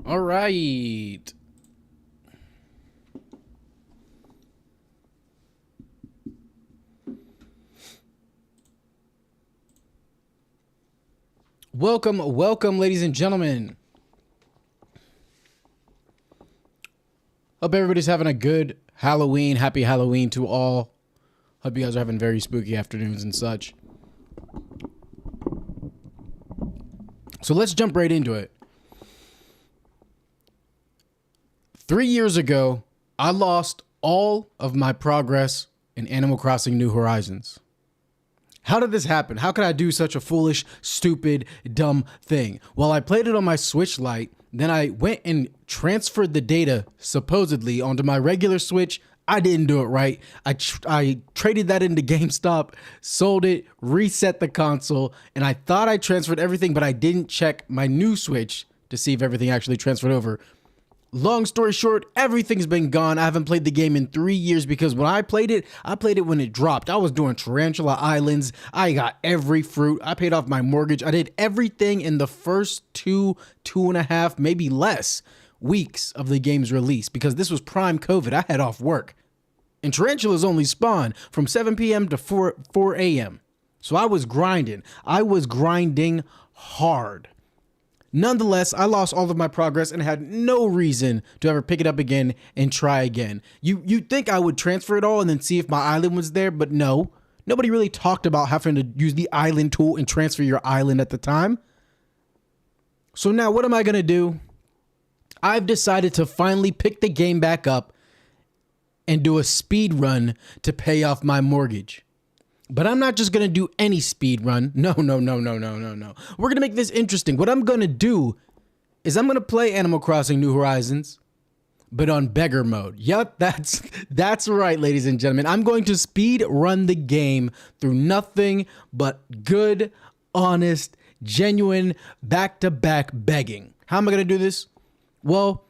All right. Welcome, ladies and gentlemen. Hope everybody's having a good Halloween. Happy Halloween to all. Hope you guys are having very spooky afternoons and such. So let's jump right into it. 3 years ago, I lost all of my progress in Animal Crossing New Horizons. How did this happen? How could I do such a foolish, stupid, dumb thing? Well, I played it on my Switch Lite, then I went and transferred the data, supposedly, onto my regular Switch. I didn't do it right. I traded that into GameStop, sold it, reset the console, and I thought I transferred everything, but I didn't check my new Switch to see if everything actually transferred over. Long story short, everything's been gone. I haven't played the game in 3 years because when I played it when it dropped. I was doing Tarantula Islands. I got every fruit. I paid off my mortgage. I did everything in the first two and a half, maybe less weeks of the game's release because this was prime COVID. I had off work. And tarantulas only spawn from 7 p.m. to 4 a.m. So I was grinding. I was grinding hard. Nonetheless, I lost all of my progress and had no reason to ever pick it up again and try again. You'd think I would transfer it all and then see if my island was there, but no. Nobody really talked about having to use the island tool and transfer your island at the time. So now what am I going to do? I've decided to finally pick the game back up and do a speed run to pay off my mortgage. But I'm not just going to do any speed run. No. We're going to make this interesting. What I'm going to do is I'm going to play Animal Crossing New Horizons, but on beggar mode. Yep, that's right, ladies and gentlemen. I'm going to speed run the game through nothing but good, honest, genuine, back-to-back begging. How am I going to do this? Well,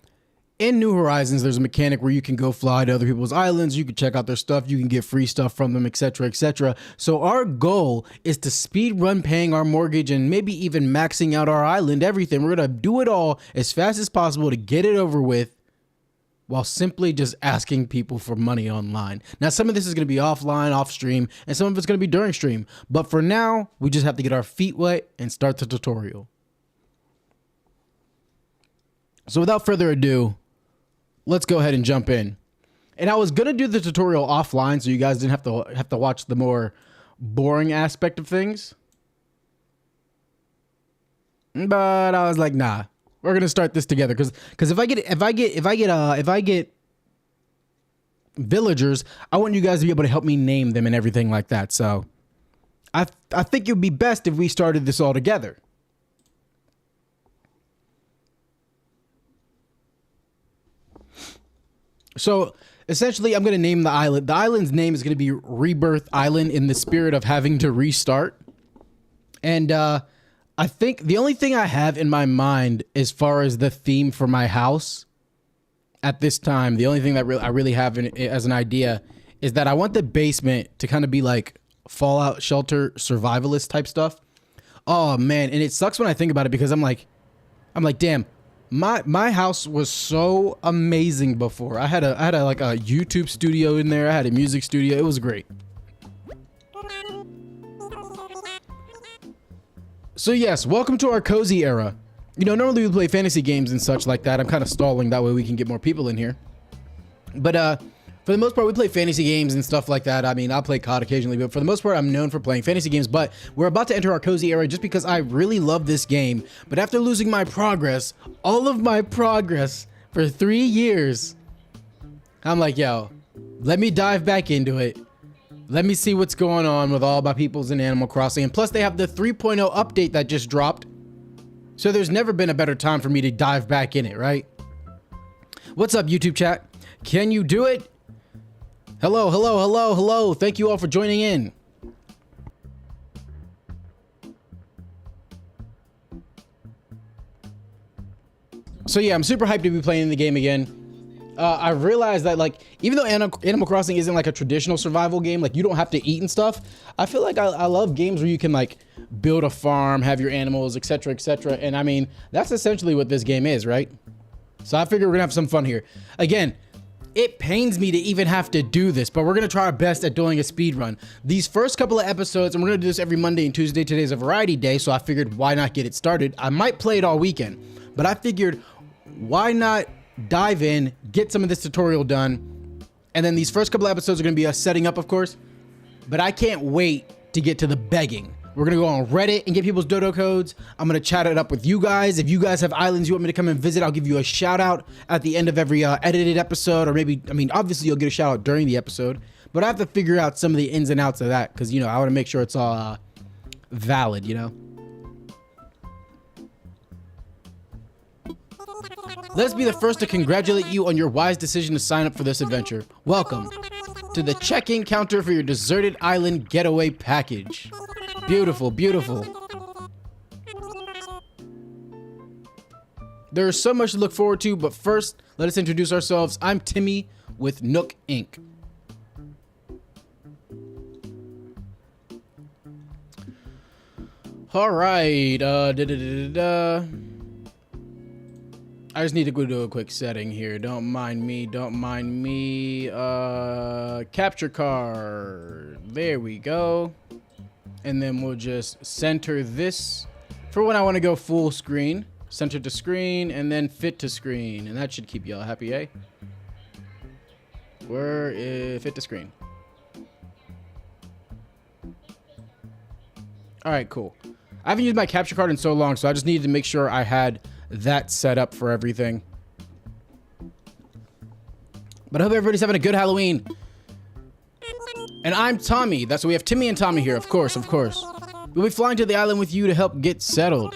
in New Horizons, there's a mechanic where you can go fly to other people's islands, you can check out their stuff, you can get free stuff from them, etc., etc. So our goal is to speed run paying our mortgage and maybe even maxing out our island, everything. We're going to do it all as fast as possible to get it over with while simply just asking people for money online. Now, some of this is going to be offline, off stream, and some of it's going to be during stream. But for now, we just have to get our feet wet and start the tutorial. So without further ado, let's go ahead and jump in. And I was going to do the tutorial offline so you guys didn't have to watch the more boring aspect of things. But I was like, nah, we're going to start this together cuz if I get villagers, I want you guys to be able to help me name them and everything like that. So I think it would be best if we started this all together. So essentially, I'm going to name the island. The island's name is going to be Rebirth Island in the spirit of having to restart. And I think the only thing I have in my mind as far as the theme for my house at this time, the only thing that I really have as an idea is that I want the basement to kind of be like Fallout Shelter survivalist type stuff. Oh, man. And it sucks when I think about it because I'm like, damn. My house was so amazing before. I had like a YouTube studio in there. I had a music studio. It was great. So yes, welcome to our cozy era. You know, normally we play fantasy games and such like that. I'm kind of stalling that way we can get more people in here. But for the most part, we play fantasy games and stuff like that. I mean, I'll play COD occasionally, but for the most part, I'm known for playing fantasy games. But we're about to enter our cozy era just because I really love this game. But after losing my progress, all of my progress for 3 years, I'm like, yo, let me dive back into it. Let me see what's going on with all my peoples in Animal Crossing. And plus, they have the 3.0 update that just dropped. So there's never been a better time for me to dive back in it, right? What's up, YouTube chat? Can you do it? Hello. Thank you all for joining in. So yeah, I'm super hyped to be playing the game again. I realized that, like, even though Animal Crossing isn't like a traditional survival game, like you don't have to eat and stuff, I feel like I love games where you can like build a farm, have your animals, etc., etc. And I mean, that's essentially what this game is, right? So I figure we're gonna have some fun here. Again, it pains me to even have to do this, but we're gonna try our best at doing a speed run. These first couple of episodes, and we're gonna do this every Monday and Tuesday. Today's a variety day, so I figured why not get it started? I might play it all weekend, but I figured why not dive in, get some of this tutorial done, and then these first couple of episodes are gonna be us setting up, of course, but I can't wait to get to the begging. We're gonna go on Reddit and get people's dodo codes. I'm gonna chat it up with you guys. If you guys have islands you want me to come and visit, I'll give you a shout out at the end of every edited episode, or maybe, I mean, obviously you'll get a shout out during the episode, but I have to figure out some of the ins and outs of that because, you know, I want to make sure it's all valid, you know? Let's be the first to congratulate you on your wise decision to sign up for this adventure. Welcome to the check-in counter for your deserted island getaway package. Beautiful, beautiful. There's so much to look forward to, but first, let us introduce ourselves. I'm Timmy with Nook Inc. All right. I just need to go do a quick setting here. Don't mind me. Don't mind me. Capture card. There we go. And then we'll just center this for when I want to go full screen. Center to screen and then fit to screen. And that should keep y'all happy, eh? Where is fit to screen? All right, cool. I haven't used my capture card in so long, so I just needed to make sure I had that set up for everything. But I hope everybody's having a good Halloween. And I'm Tommy. That's what we have Timmy and Tommy here, of course, of course. We'll be flying to the island with you to help get settled.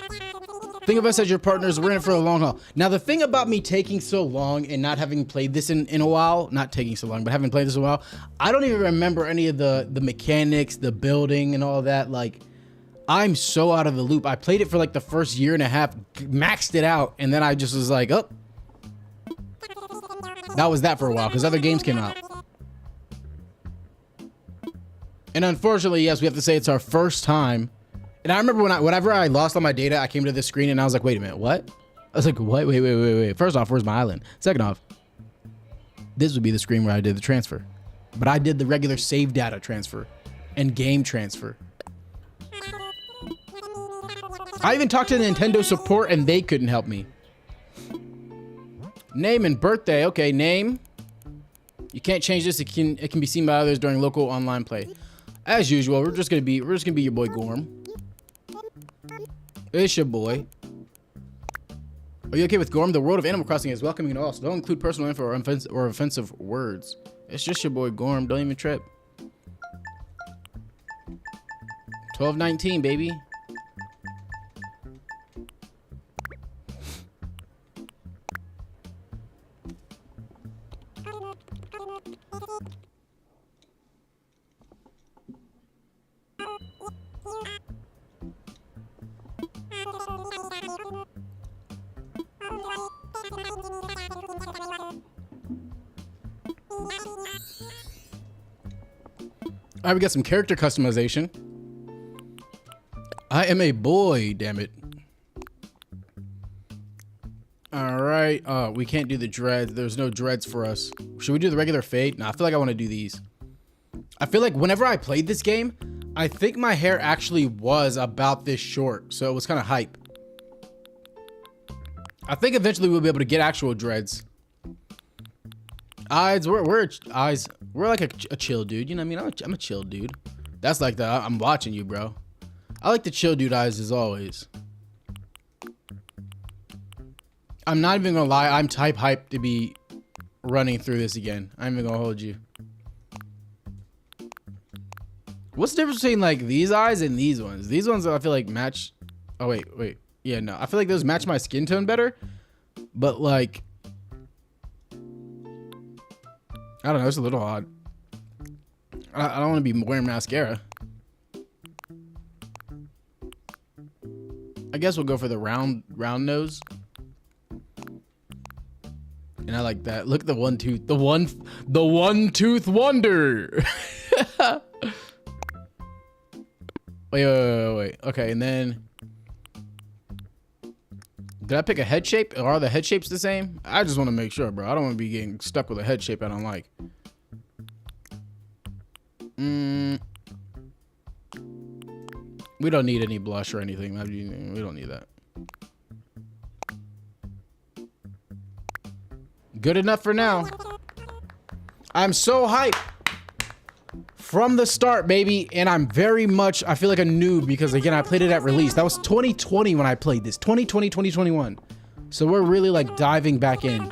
Think of us as your partners. We're in it for a long haul. Now, the thing about me taking so long and not having played this in a while, not taking so long, but having played this in a while, I don't even remember any of the mechanics, the building and all that. Like, I'm so out of the loop. I played it for like the first year and a half, maxed it out, and then I just was like, oh. That was that for a while, because other games came out. And unfortunately, yes, we have to say it's our first time. And I remember whenever I lost all my data, I came to this screen and I was like, wait a minute, what? I was like, what? Wait. First off, where's my island? Second off, this would be the screen where I did the transfer. But I did the regular save data transfer and game transfer. I even talked to Nintendo support and they couldn't help me. Name and birthday. Okay, name. You can't change this. It can be seen by others during local online play. As usual, we're just gonna be your boy Gorm. It's your boy. Are you okay with Gorm? The world of Animal Crossing is welcoming to all, so don't include personal info or offensive words. It's just your boy Gorm. Don't even trip. 1219, baby. All right, we got some character customization. I am a boy, damn it. All right, we can't do the dreads. There's no dreads for us. Should we do the regular fade? No, I feel like I want to do these. I feel like whenever I played this game, I think my hair actually was about this short, so it was kind of hype. I think eventually we'll be able to get actual dreads. Eyes, we're like a chill dude. You know what I mean? I'm a chill dude. That's like the I'm watching you, bro. I like the chill dude eyes as always. I'm not even gonna lie. I'm type hyped to be running through this again. I'm even gonna hold you. What's the difference between like these eyes and these ones? These ones I feel like match. Oh wait. Yeah, no. I feel like those match my skin tone better. But like, I don't know. It's a little odd. I don't want to be wearing mascara. I guess we'll go for the round nose. And I like that. Look at the one tooth. The one tooth wonder. Wait. Okay, and then Did I pick a head shape? Or are the head shapes the same? I just want to make sure, bro. I don't want to be getting stuck with a head shape I don't like. We don't need any blush or anything. We don't need that. Good enough for now. I'm so hyped from the start, baby. And I'm very much, I feel like a noob because, again, I played it at release. That was 2020 when I played this. 2020, 2021. So we're really, like, diving back in.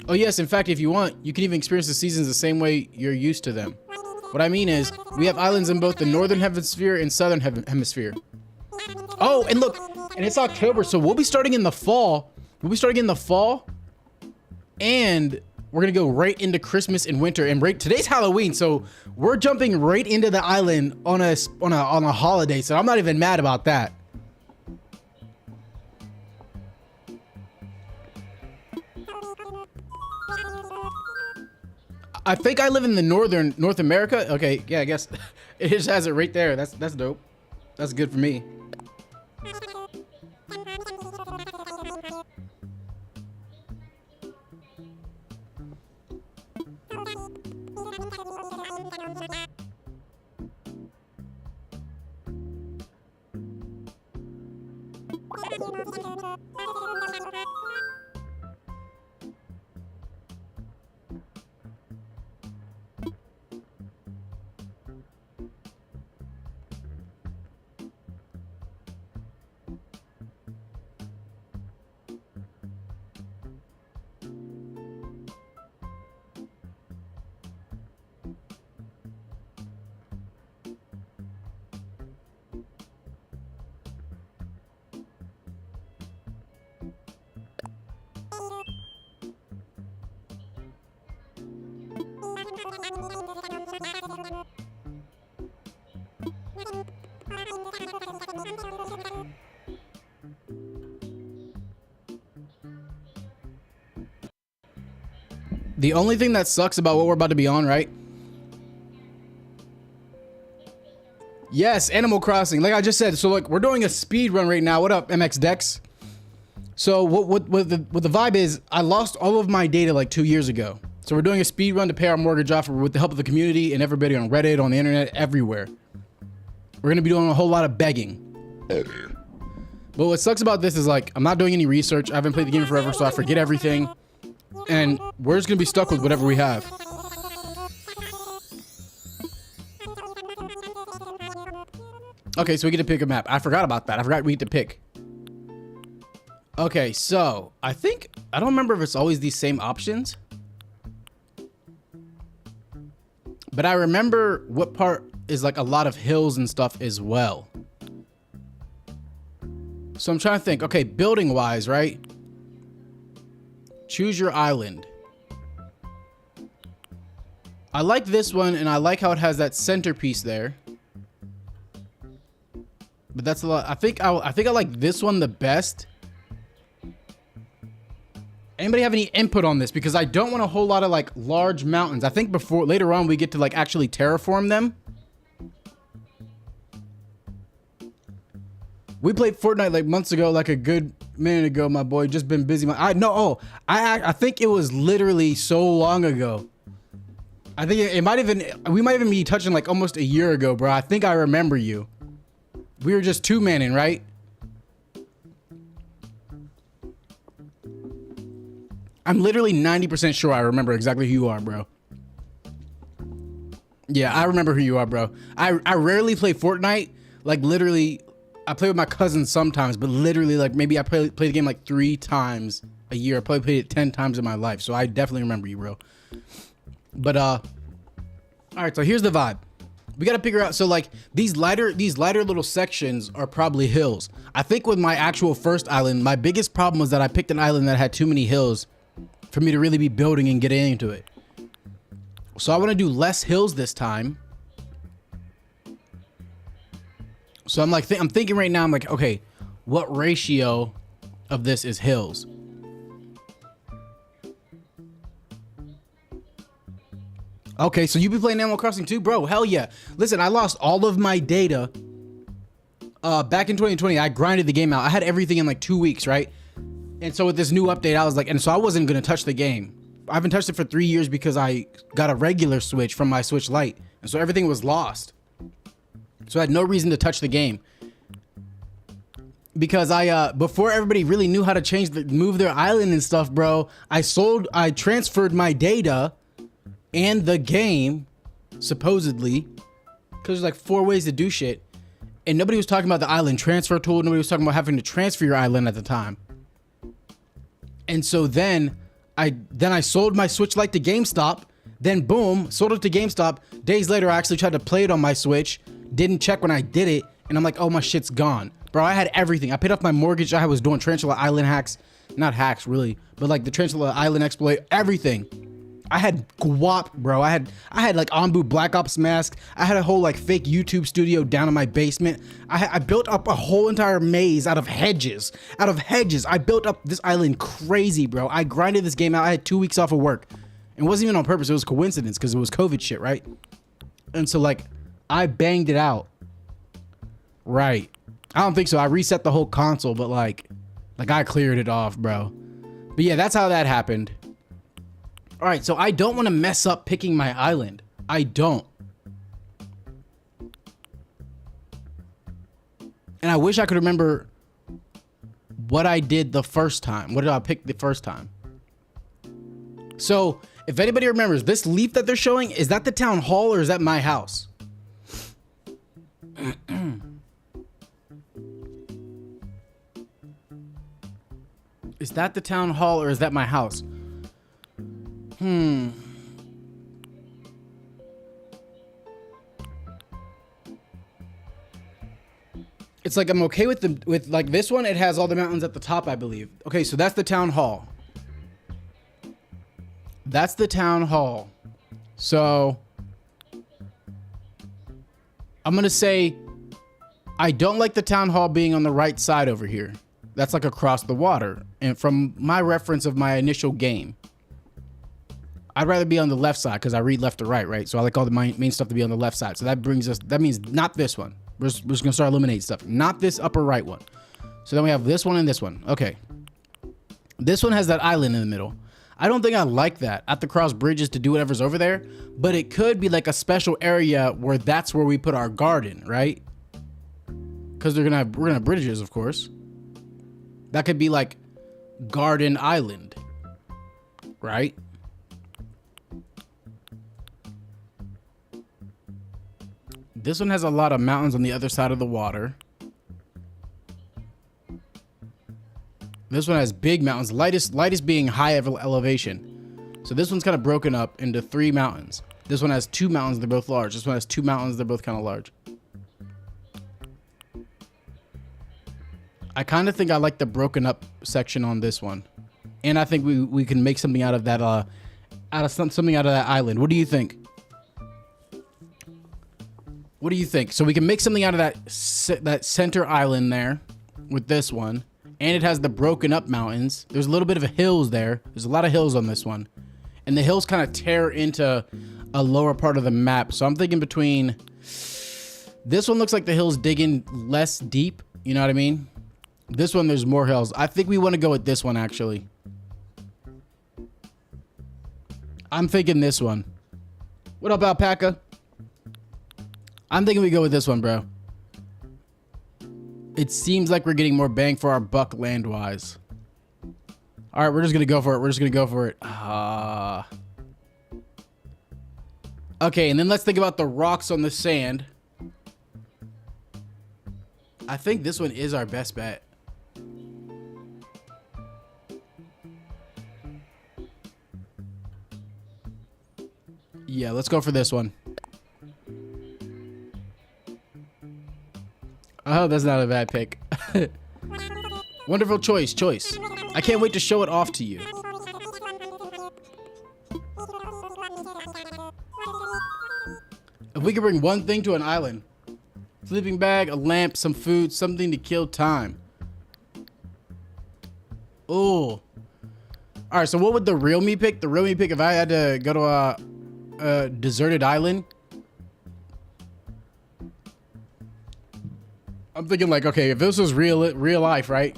Oh, yes. In fact, if you want, you can even experience the seasons the same way you're used to them. What I mean is, we have islands in both the northern hemisphere and southern hemisphere. Oh, and look, and it's October, so we'll be starting in the fall. We'll be starting in the fall, and we're gonna go right into Christmas and winter. And today's Halloween, so we're jumping right into the island on a holiday. So I'm not even mad about that. I think I live in the North America. Okay, yeah, I guess it just has it right there. That's dope. That's good for me. The only thing that sucks about what we're about to be on, right? Yes, Animal Crossing. Like I just said, so like we're doing a speed run right now. What up, MX Dex? So what the vibe is, I lost all of my data like 2 years ago. So we're doing a speed run to pay our mortgage off with the help of the community and everybody on Reddit, on the internet, everywhere. We're gonna be doing a whole lot of begging. But what sucks about this is like I'm not doing any research. I haven't played the game forever, so I forget everything. And we're just gonna be stuck with whatever we have. Okay, so we get to pick a map. I forgot about that. I forgot we get to pick. Okay, so I don't remember if it's always these same options. But I remember what part is like a lot of hills and stuff as well. So I'm trying to think, okay, building wise, right? Choose your island. I like this one, and I like how it has that centerpiece there. But that's a lot. I think I like this one the best. Anybody have any input on this? Because I don't want a whole lot of like large mountains. I think later on we get to like actually terraform them. We played Fortnite like months ago, like a good minute ago, my boy. Just been busy. I think it was literally so long ago. I think we might even be touching like almost a year ago, bro. I think I remember you. We were just two-manning, right? I'm literally 90% sure I remember exactly who you are, bro. Yeah, I remember who you are, bro. I rarely play Fortnite. Like, literally, I play with my cousins sometimes, but literally, like, maybe I play the game like 3 times a year. I probably played it 10 times in my life, so I definitely remember you, bro. But, all right, so here's the vibe. We got to figure out, so, like, these lighter little sections are probably hills. I think with my actual first island, my biggest problem was that I picked an island that had too many hills for me to really be building and getting into it. So I want to do less hills this time. So I'm like, I'm thinking right now, I'm like, okay, what ratio of this is hills? Okay, so you be playing Animal Crossing too, bro? Hell yeah. Listen, I lost all of my data back in 2020. I grinded the game out. I had everything in like 2 weeks, right? And so with this new update, I was like, and so I wasn't gonna touch the game. I haven't touched it for 3 years because I got a regular Switch from my Switch Lite. And so everything was lost. So I had no reason to touch the game. Because before everybody really knew how to move their island and stuff, bro, I transferred my data and the game, supposedly, because there's like 4 ways to do shit. And nobody was talking about the island transfer tool. Nobody was talking about having to transfer your island at the time. And so then I sold my Switch Lite to GameStop. Then boom, sold it to GameStop. Days later, I actually tried to play it on my Switch. Didn't check when I did it. And I'm like, oh, my shit's gone. Bro, I had everything. I paid off my mortgage. I was doing Tarantula Island hacks. Not hacks, really. But like the Tarantula Island exploit. Everything. I had guap, bro. I had like Ombu Black Ops mask. I had a whole like fake YouTube studio down in my basement. I built up a whole entire maze out of hedges. I built up this island crazy, bro. I grinded this game out. I had 2 weeks off of work. It wasn't even on purpose. It was coincidence because it was COVID shit, right? And so like I banged it out. Right. I don't think so. I reset the whole console, but like I cleared it off, bro. But yeah, that's how that happened. All right, so I don't want to mess up picking my island. I don't. And I wish I could remember what I did the first time. What did I pick the first time? So, if anybody remembers, this leaf that they're showing, is that the town hall or is that my house? Is that the town hall or is that my house? It's like I'm okay with like this one. It has all the mountains at the top, I believe. Okay, so that's the town hall. That's the town hall. So I'm gonna say I don't like the town hall being on the right side over here. That's like across the water. And from my reference of my initial game, I'd rather be on the left side because I read left to right? So I like all the main stuff to be on the left side. So that means not this one. We're just gonna start eliminating stuff. Not this upper right one. So then we have this one and this one. Okay. This one has that island in the middle. I don't think I like that. I have to cross bridges to do whatever's over there, but it could be like a special area where that's where we put our garden, right? Because we're gonna have bridges, of course. That could be like Garden Island, right? This one has a lot of mountains on the other side of the water. This one has big mountains, lightest being high elevation. So this one's kind of broken up into 3 mountains. This one has 2 mountains, they're both large. This one has 2 mountains, they're both kind of large. I kind of think I like the broken up section on this one. And I think we can make something out of that, something out of that island. What do you think? What do you think? So we can make something out of that center island there with this one. And it has the broken up mountains. There's a little bit of hills there. There's a lot of hills on this one. And the hills kind of tear into a lower part of the map. So I'm thinking between... This one looks like the hills dig in less deep. You know what I mean? This one, there's more hills. I think we want to go with this one, actually. I'm thinking this one. What up, Alpaca? I'm thinking we go with this one, bro. It seems like we're getting more bang for our buck land-wise. All right, we're just going to go for it. We're just going to go for it. Okay, and then let's think about the rocks on the sand. I think this one is our best bet. Yeah, let's go for this one. Oh, that's not a bad pick. Wonderful choice. I can't wait to show it off to you. If we could bring one thing to an island. Sleeping bag, a lamp, some food, something to kill time. Oh. Alright, so what would the real me pick? The real me pick, if I had to go to deserted island. I'm thinking like, okay, if this was real life, right?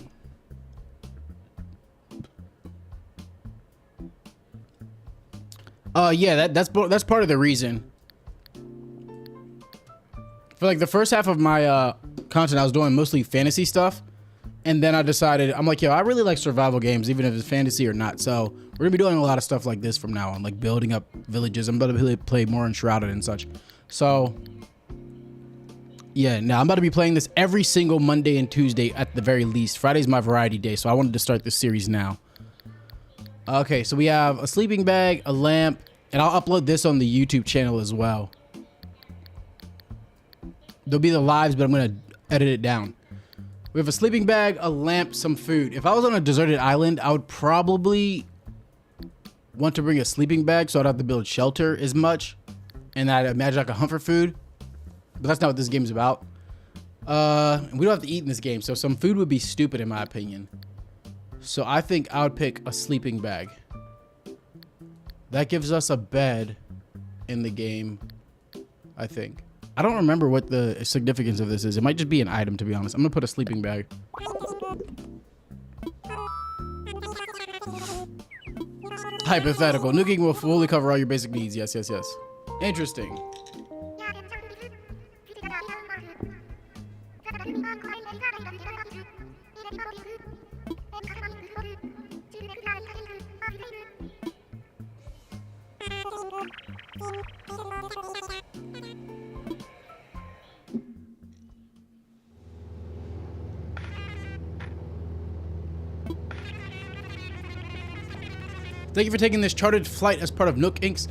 Yeah, that's part of the reason. For like the first half of my content, I was doing mostly fantasy stuff, and then I decided, I'm like, yo, I really like survival games, even if it's fantasy or not. So we're gonna be doing a lot of stuff like this from now on, like building up villages. I'm about to play more Enshrouded and such. So yeah, now I'm about to be playing this every single Monday and Tuesday at the very least. Friday's my variety day, so I wanted to start this series now. Okay, so we have a sleeping bag, a lamp, and I'll upload this on the YouTube channel as well. There'll be the lives, but I'm gonna edit it down. We have a sleeping bag, a lamp, some food. If I was on a deserted island, I would probably want to bring a sleeping bag so I don't have to build shelter as much. And I'd imagine I could hunt for food. But that's not what this game's about. We don't have to eat in this game, so some food would be stupid in my opinion. So I think I would pick a sleeping bag. That gives us a bed in the game, I think. I don't remember what the significance of this is. It might just be an item, to be honest. I'm gonna put a sleeping bag. Hypothetical. Nuking will fully cover all your basic needs. Yes, yes, yes. Interesting. Thank you for taking this chartered flight as part of Nook Inc.'s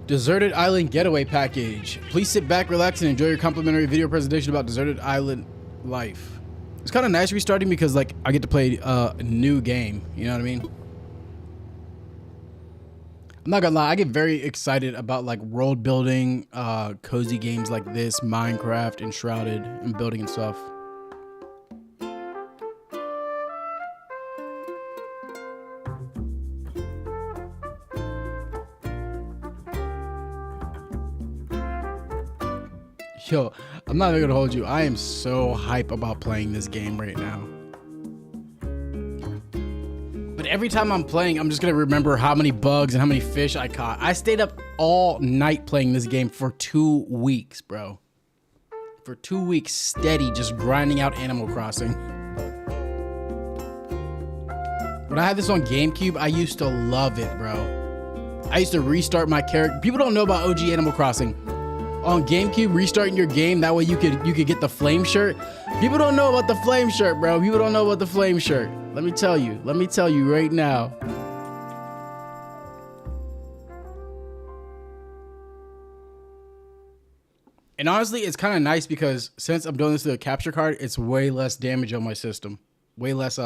Deserted Island Getaway Package. Please sit back, relax, and enjoy your complimentary video presentation about Deserted Island life. It's kind of nice restarting because, like, I get to play a new game. You know what I mean? I'm not gonna lie, I get very excited about, like, world building, cozy games like this, Minecraft, Enshrouded, and building and stuff. Yo, I'm not even gonna hold you. I am so hype about playing this game right now. But every time I'm playing, I'm just gonna remember how many bugs and how many fish I caught. I stayed up all night playing this game for 2 weeks, bro. For 2 weeks steady, just grinding out Animal Crossing. When I had this on GameCube, I used to love it, bro. I used to restart my character. People don't know about OG Animal Crossing. On GameCube, restarting your game, that way you could get the flame shirt. People don't know about the flame shirt, bro. People don't know about the flame shirt. Let me tell you right now. And honestly, it's kind of nice because since I'm doing this to a capture card, it's way less damage on my system. Way less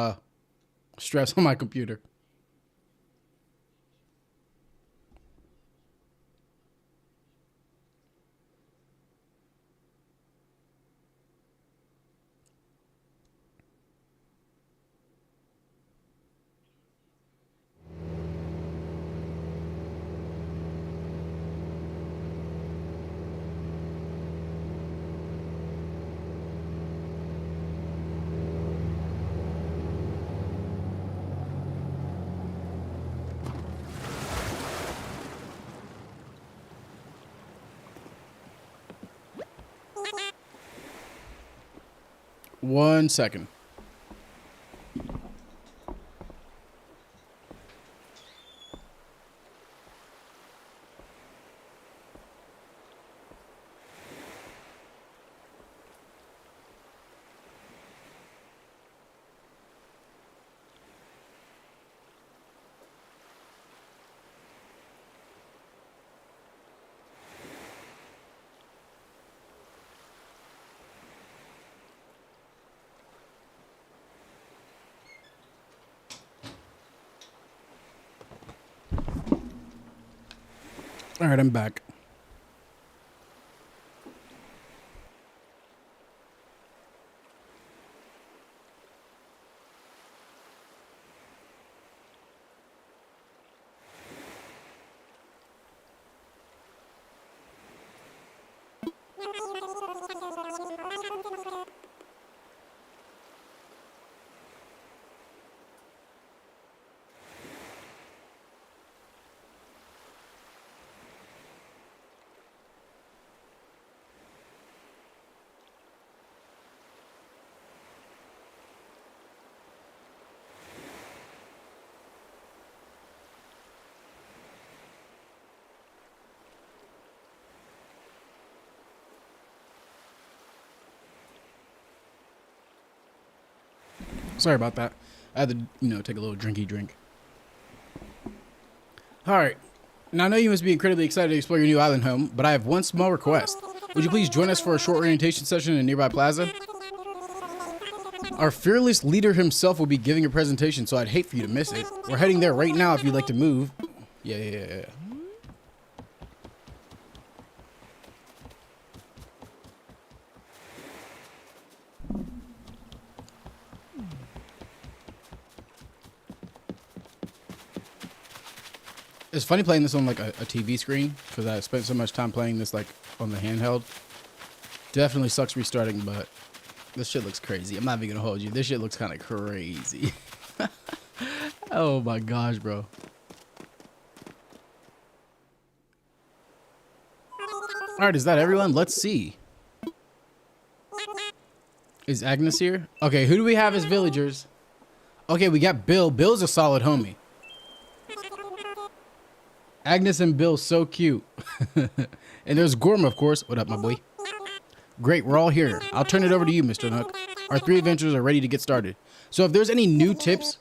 stress on my computer. One second. All right, I'm back. Sorry about that. I had to, take a little drinky drink. All right. Now, I know you must be incredibly excited to explore your new island home, but I have one small request. Would you please join us for a short orientation session in a nearby plaza? Our fearless leader himself will be giving a presentation, so I'd hate for you to miss it. We're heading there right now if you'd like to move. Yeah. It's funny playing this on like a TV screen because I spent so much time playing this like on the handheld. Definitely sucks restarting, but this shit looks crazy. I'm not even gonna hold you. This shit looks kind of crazy. Oh my gosh, bro. All right, is that everyone? Let's see. Is Agnes here? Okay, who do we have as villagers? Okay, we got Bill. Bill's a solid homie. Agnes and Bill, so cute. And there's Gorm, of course. What up, my boy? Great, we're all here. I'll turn it over to you, Mr. Nook. Our 3 adventurers are ready to get started. So if there's any new tips,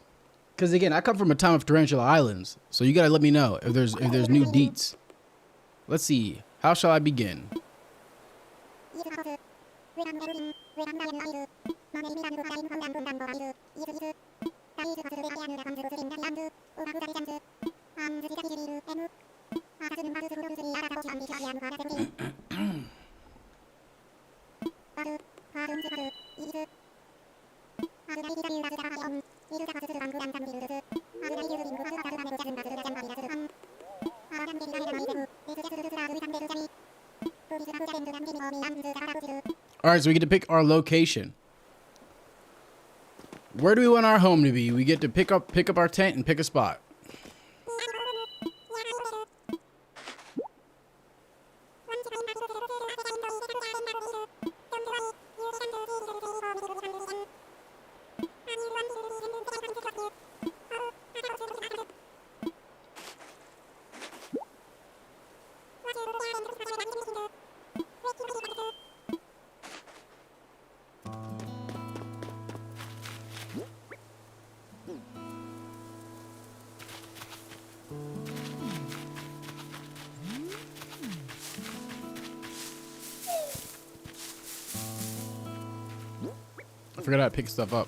because again, I come from a time of Tarantula Islands, so you gotta let me know if there's new deets. Let's see. How shall I begin? All right, so we get to pick our location. Where do we want our home to be? We get to pick up our tent and pick a spot. I forgot how to pick stuff up.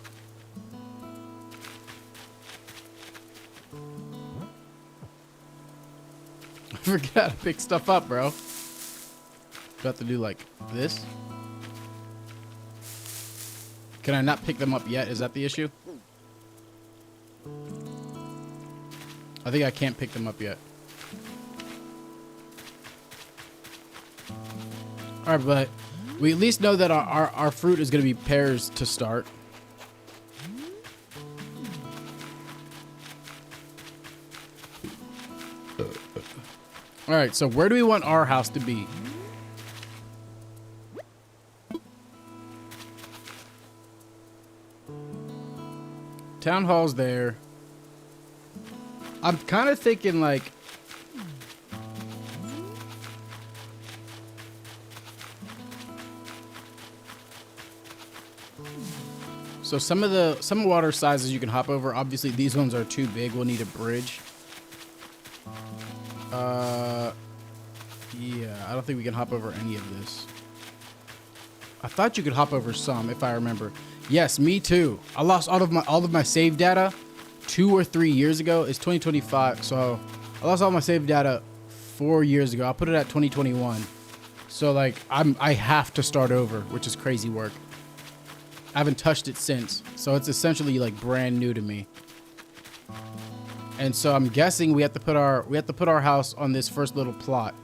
I forgot how to pick stuff up, bro. Got to do like this. Can I not pick them up yet? Is that the issue? I think I can't pick them up yet. All right, but we at least know that our fruit is going to be pears to start. All right, so where do we want our house to be? Town hall's there. I'm kind of thinking like so some water sizes you can hop over. Obviously these ones are too big. We'll need a bridge. Yeah, I don't think we can hop over any of this. I thought you could hop over some, if I remember. Yes, me too. I lost all of my save data 2 or 3 years ago. It's 2025, so I lost all my save data 4 years ago. I'll put it at 2021. So like I have to start over, which is crazy work. I haven't touched it since, so it's essentially like brand new to me. And so I'm guessing we have to put our house on this first little plot.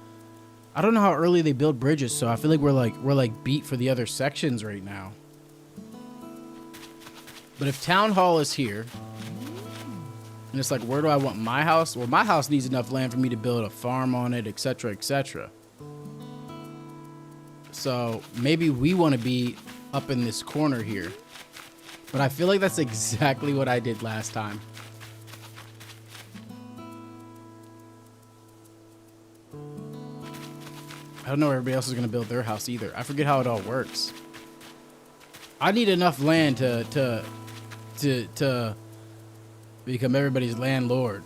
I don't know how early they build bridges, so I feel like we're like beat for the other sections right now. But if town hall is here, and it's like, where do I want my house? Well, my house needs enough land for me to build a farm on it, etc., etc. So maybe we want to be up in this corner here. But I feel like that's exactly what I did last time. I don't know where everybody else is going to build their house either. I forget how it all works. I need enough land to become everybody's landlord.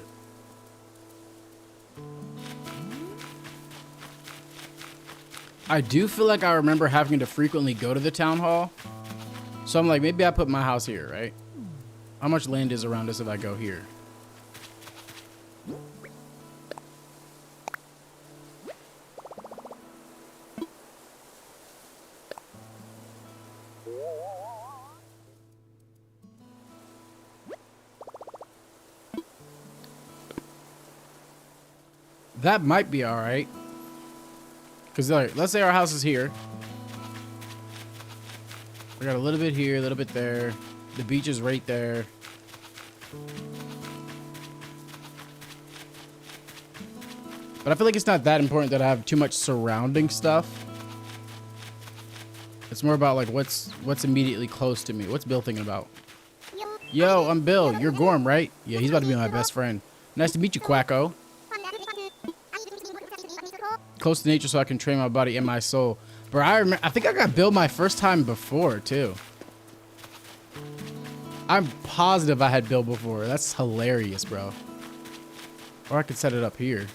I do feel like I remember having to frequently go to the town hall. So I'm like, maybe I put my house here, right? How much land is around us if I go here? That might be all right. Because like, let's say our house is here. We got a little bit here, a little bit there. The beach is right there. But I feel like it's not that important that I have too much surrounding stuff. It's more about like what's immediately close to me. What's Bill thinking about? Yo, I'm Bill. You're Gorm, right? Yeah, he's about to be my best friend. Nice to meet you, Quacko. Close to nature so I can train my body and my soul. Bro, I think I got Bill my first time before, too. I'm positive I had Bill before. That's hilarious, bro. Or I could set it up here.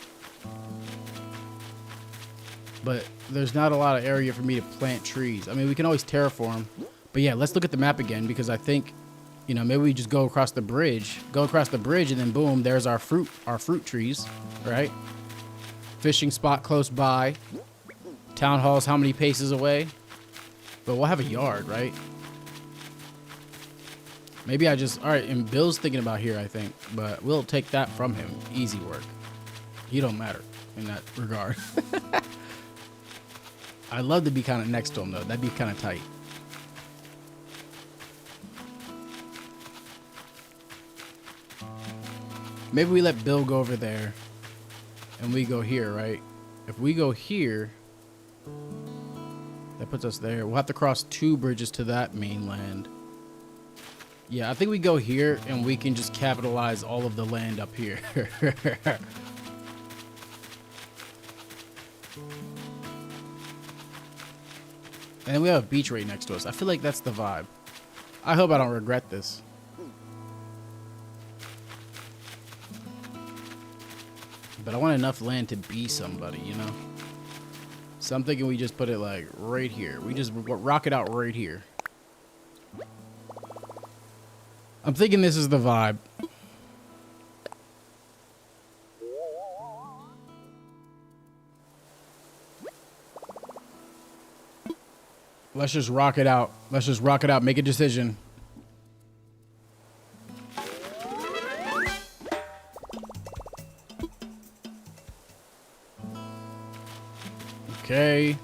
But there's not a lot of area for me to plant trees. I mean, we can always terraform. But yeah, let's look at the map again because I think, you know, maybe we just go across the bridge. Go across the bridge and then boom, there's our fruit trees, right? Fishing spot close by. Town hall's how many paces away? But we'll have a yard, right? Maybe I just... Alright, and Bill's thinking about here, I think. But we'll take that from him. Easy work. He don't matter in that regard. I'd love to be kind of next to him, though. That'd be kind of tight. Maybe we let Bill go over there. And we go here, right? If we go here, that puts us there. We'll have to cross 2 bridges to that mainland. Yeah, I think we go here and we can just capitalize all of the land up here. And we have a beach right next to us. I feel like that's the vibe. I hope I don't regret this. But I want enough land to be somebody, you know? So I'm thinking we just put it like right here. We just rock it out right here. I'm thinking this is the vibe. Let's just rock it out. Let's just rock it out. Make a decision. Okay.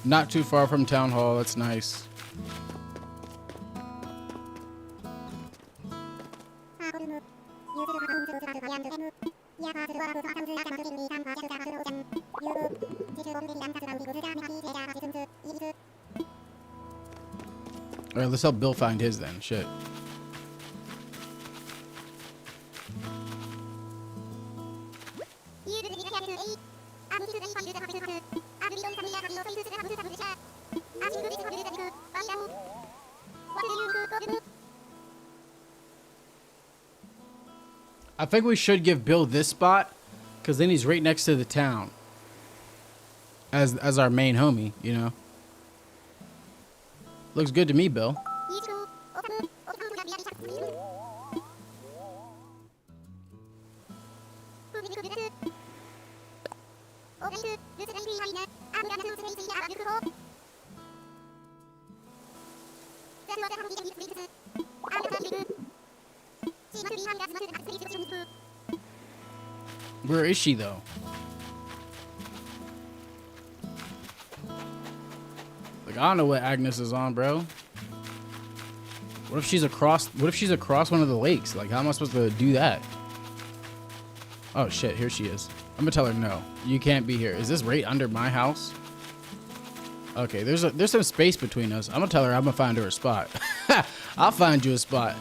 Not too far from town hall. That's nice. All right, let's help Bill find his then. Shit. I think we should give Bill this spot because then he's right next to the town as our main homie, you know. Looks good to me, Bill. Where is she though? Like, I don't know what Agnes is on, bro. What if she's across one of the lakes? Like, how am I supposed to do that? Oh shit, here she is. I'm gonna tell her no. You can't be here. Is this right under my house? Okay, there's some space between us. I'm gonna tell her I'm gonna find her a spot. I'll find you a spot.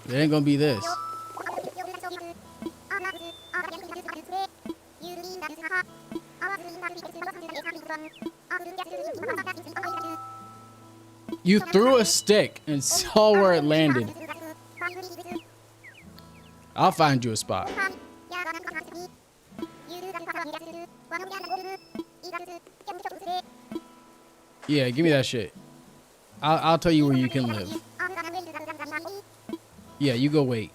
It ain't gonna be this. You threw a stick and saw where it landed. I'll find you a spot. Yeah, give me that shit. I'll tell you where you can live. Yeah, you go wait.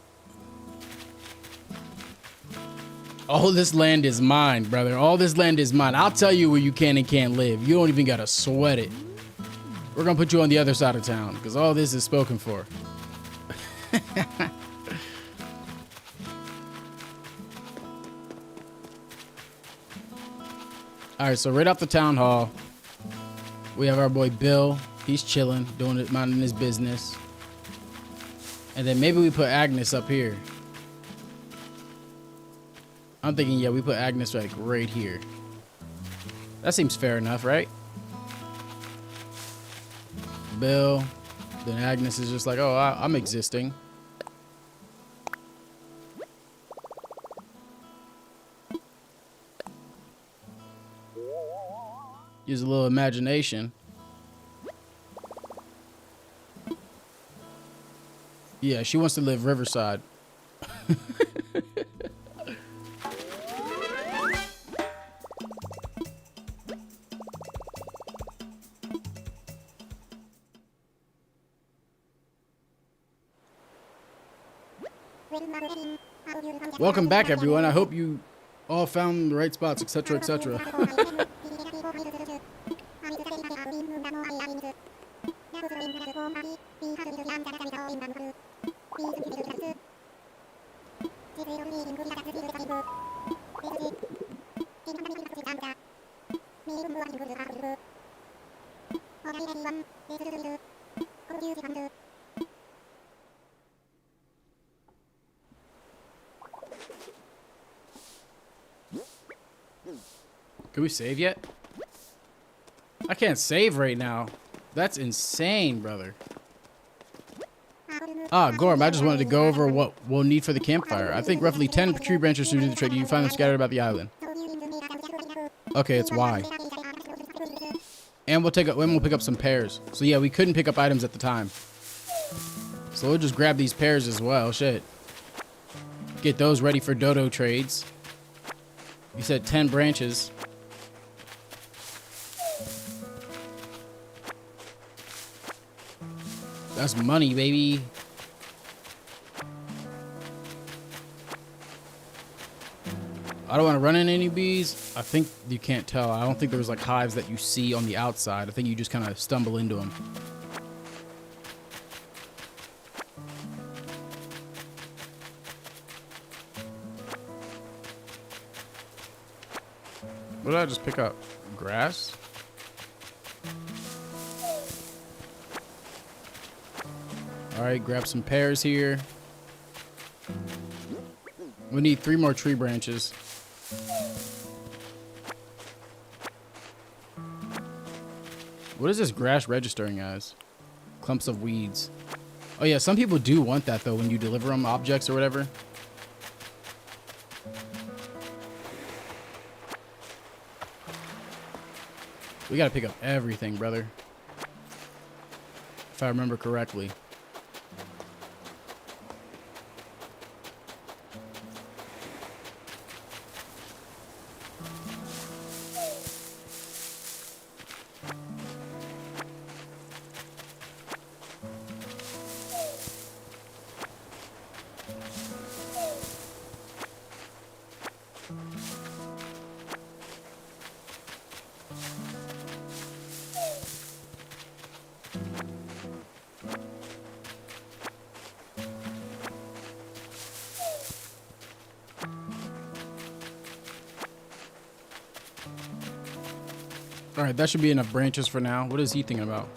All this land is mine, brother. All this land is mine. I'll tell you where you can and can't live. You don't even gotta sweat it. We're gonna put you on the other side of town because all this is spoken for. All right, so right off the town hall, we have our boy Bill. He's chilling, doing it, minding his business. And then maybe we put Agnes up here. I'm thinking, yeah, we put Agnes like right here. That seems fair enough, right? Bill, then Agnes is just like, oh, I'm existing. Use a little imagination. Yeah, she wants to live Riverside. Welcome back, everyone. I hope you all found the right spots, etc., etc. Can we save yet? I can't save right now. That's insane, brother. Ah, Gorm, I just wanted to go over what we'll need for the campfire. I think roughly 10 tree branches to do the trick. You can find them scattered about the island. Okay, it's Y. And we'll pick up some pears. So yeah, we couldn't pick up items at the time. So we'll just grab these pears as well. Shit. Get those ready for dodo trades. You said 10 branches. That's money, baby. I don't want to run in any bees. I think you can't tell. I don't think there's like hives that you see on the outside. I think you just kind of stumble into them. What did I just pick up? Grass? All right, grab some pears here. We need 3 more tree branches. What is this grass registering as? Clumps of weeds. Oh yeah, some people do want that though when you deliver them objects or whatever. We gotta pick up everything, brother. If I remember correctly. All right, that should be enough branches for now. What is he thinking about?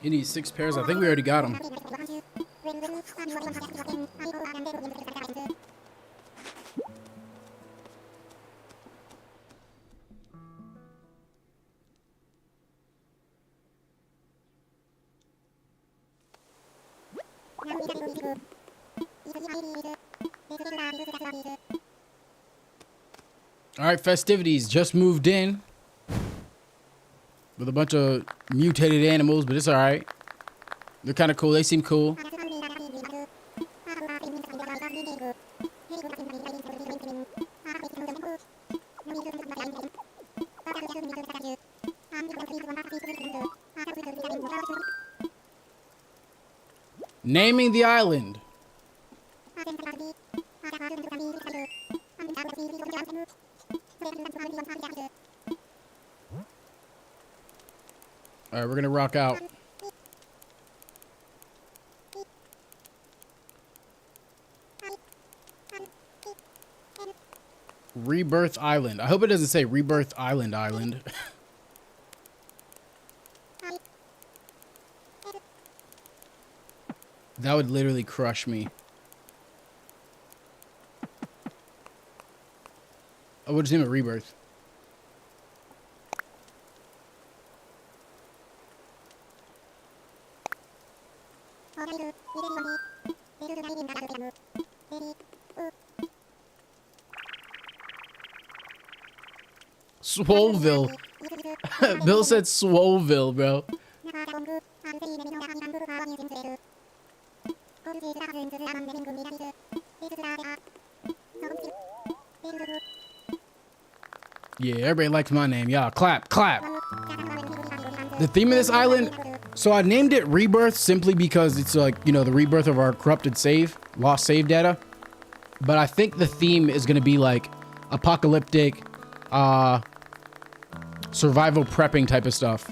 He needs 6 pairs. I think we already got them. All right, festivities just moved in with a bunch of mutated animals, but it's all right. They're kind of cool. They seem cool. Naming the island. All right, we're gonna rock out. Rebirth Island. I hope it doesn't say Rebirth Island Island. That would literally crush me. Oh, we'll just name it Rebirth. Swoleville. Bill said Swoleville, bro. Yeah, everybody likes my name. Y'all clap, clap. The theme of this island, so I named it Rebirth simply because it's like, you know, the rebirth of our corrupted save, lost save data. But I think the theme is going to be like apocalyptic, survival prepping type of stuff.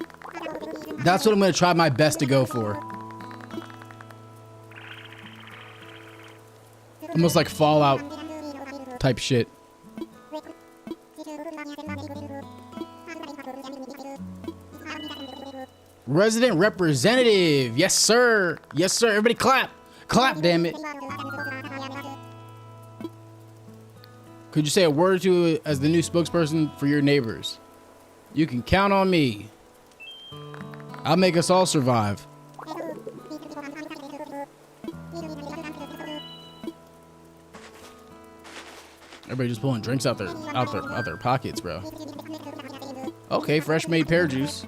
That's what I'm going to try my best to go for. Almost like Fallout type shit. Resident representative. Yes, sir. Yes, sir. Everybody clap. Clap, damn it. Could you say a word or two as the new spokesperson for your neighbors? You can count on me. I'll make us all survive. Everybody just pulling drinks out their pockets, bro. Okay, fresh made pear juice.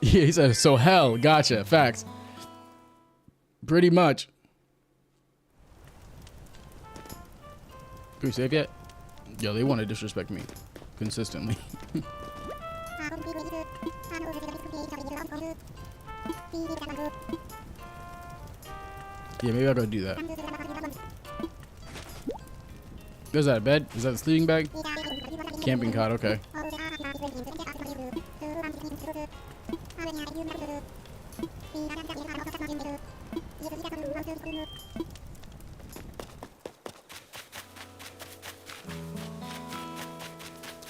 Yeah, he said, so hell, gotcha, facts. Pretty much. Can we save yet? Yo, they want to disrespect me consistently. Yeah, maybe I'll go do that. Is that a bed? Is that a sleeping bag? Camping cot, okay.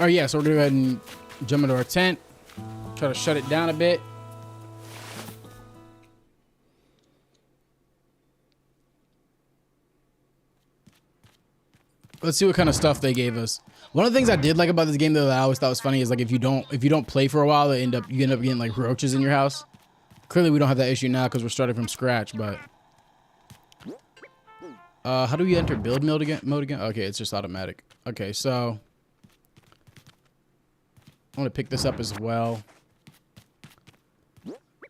Oh yeah, so we're gonna go ahead and jump into our tent. Try to shut it down a bit. Let's see what kind of stuff they gave us. One of the things I did like about this game though that I always thought was funny is like if you don't play for a while, you end up getting like roaches in your house. Clearly we don't have that issue now because we're starting from scratch, but how do we enter build mode again? Okay, it's just automatic. Okay, so I want to pick this up as well.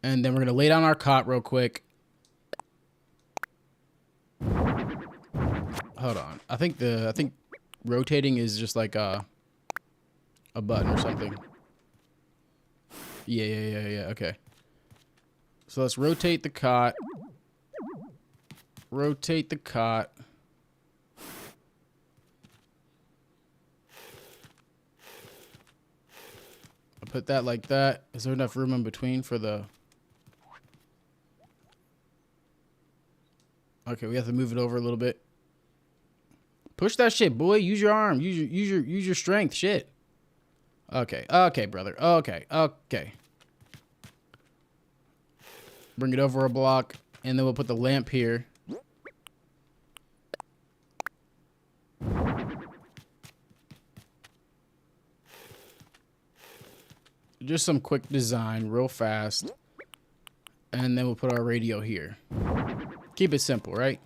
And then we're going to lay down our cot real quick. Hold on. I think rotating is just like a button or something. Yeah. Okay. So let's rotate the cot. Rotate the cot. I'll put that like that. Is there enough room in between for the... Okay, we have to move it over a little bit. Push that shit, boy. Use your arm. Use your strength. Shit. Okay. Okay, brother. Okay. Okay. Bring it over a block, and then we'll put the lamp here. Just some quick design, real fast. And then we'll put our radio here. Keep it simple, right?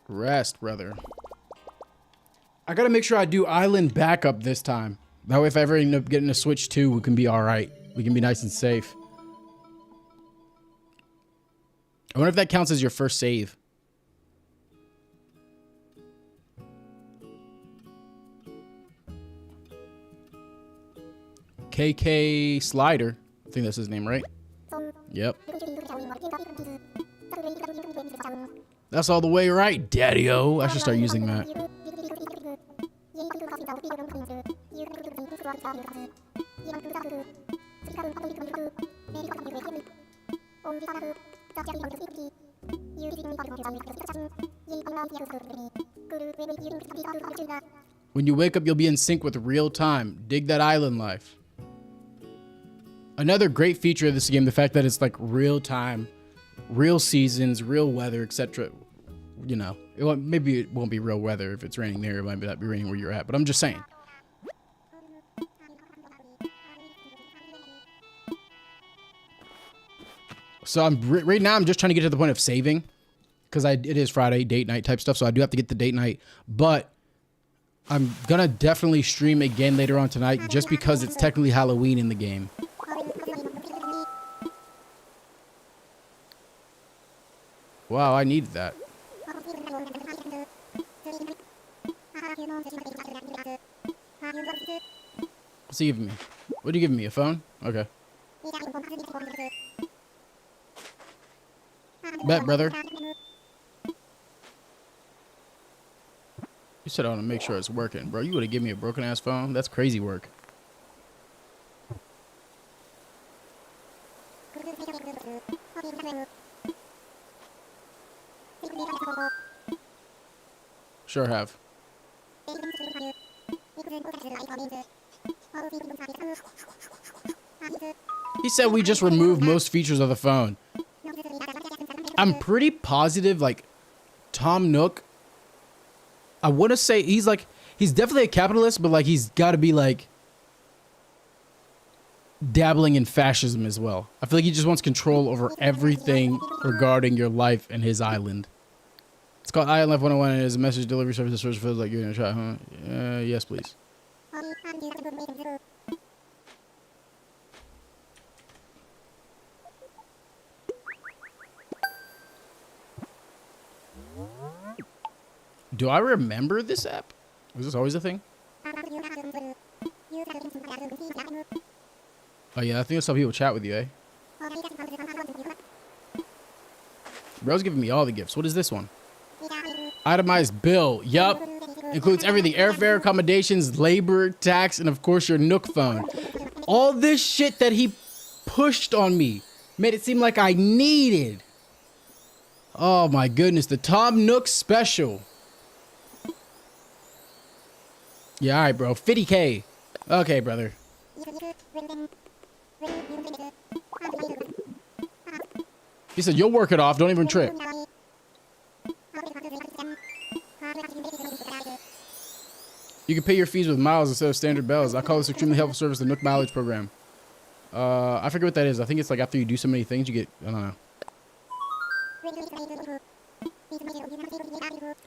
Rest, brother. I gotta make sure I do island backup this time. That way if I ever end up getting a Switch 2, we can be alright. We can be nice and safe. I wonder if that counts as your first save. KK Slider. I think that's his name, right? Yep. That's all the way right, Daddy-o. I should start using that. When you wake up, you'll be in sync with real time. Dig that island life. Another great feature of this game, the fact that it's like real time, real seasons, real weather, etc. You know, maybe it won't be real weather if it's raining there. It might not be raining where you're at, but I'm just saying. So right now I'm just trying to get to the point of saving, because it is Friday, date night type stuff. So I do have to get the date night, but I'm gonna definitely stream again later on tonight, just because it's technically Halloween in the game. Wow, I needed that. What's he giving me? What are you giving me? A phone? Okay. Bet, brother. You said I want to make sure it's working, bro. You would have given me a broken ass phone? That's crazy work. Sure have. He said we just removed most features of the phone. I'm pretty positive, like, Tom Nook, I want to say he's definitely a capitalist, but like he's got to be like dabbling in fascism as well. I feel like he just wants control over everything regarding your life and his island. It's called Island Life 101 and it is a message delivery service that search feels like you're in a chat, huh? Yes, please. Do I remember this app? Was this always a thing? Oh yeah, I think that's how people chat with you, eh? Bro's giving me all the gifts. What is this one? Itemized bill. Yup. Includes everything. Airfare, accommodations, labor, tax, and of course your Nook phone. All this shit that he pushed on me made it seem like I needed. Oh my goodness. The Tom Nook special. Yeah, alright, bro. 50K. Okay, brother. He said, you'll work it off. Don't even trip. You can pay your fees with miles instead of standard bells. I call this extremely helpful service the Nook mileage program. I forget what that is. I think it's like after you do so many things, you get, I don't know.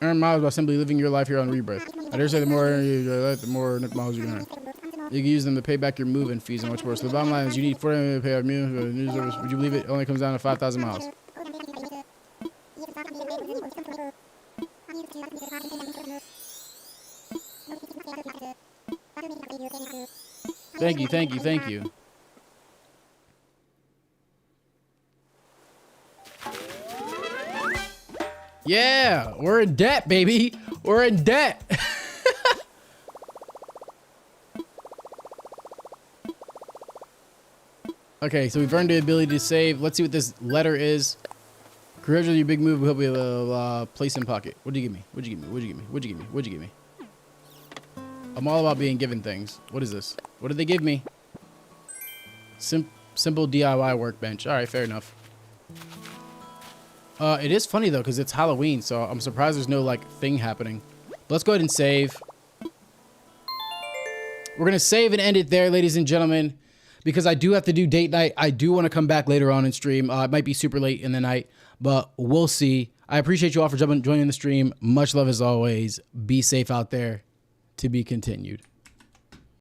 Earn miles by simply living your life here on Rebirth. I dare say the more you live, the more Nook miles you earn. You can use them to pay back your move-in fees and much more. So the bottom line is you need 40 million to pay our news service. Would you believe it? Only comes down to 5,000 miles. Thank you, thank you, thank you. Yeah, we're in debt, baby. We're in debt. Okay, so we've earned the ability to save. Let's see what this letter is. Congratulations, your big move. We hope you have a place in pocket. What'd you give me? What'd you give me? What'd you give me? What'd you give me? What'd you give me? I'm all about being given things. What is this? What did they give me? Simple DIY workbench. All right, fair enough. It is funny though, because it's Halloween, so I'm surprised there's no like thing happening. But let's go ahead and save. We're gonna save and end it there, ladies and gentlemen, because I do have to do date night. I do want to come back later on and stream. It might be super late in the night, but we'll see. I appreciate you all for joining the stream. Much love as always. Be safe out there. To be continued.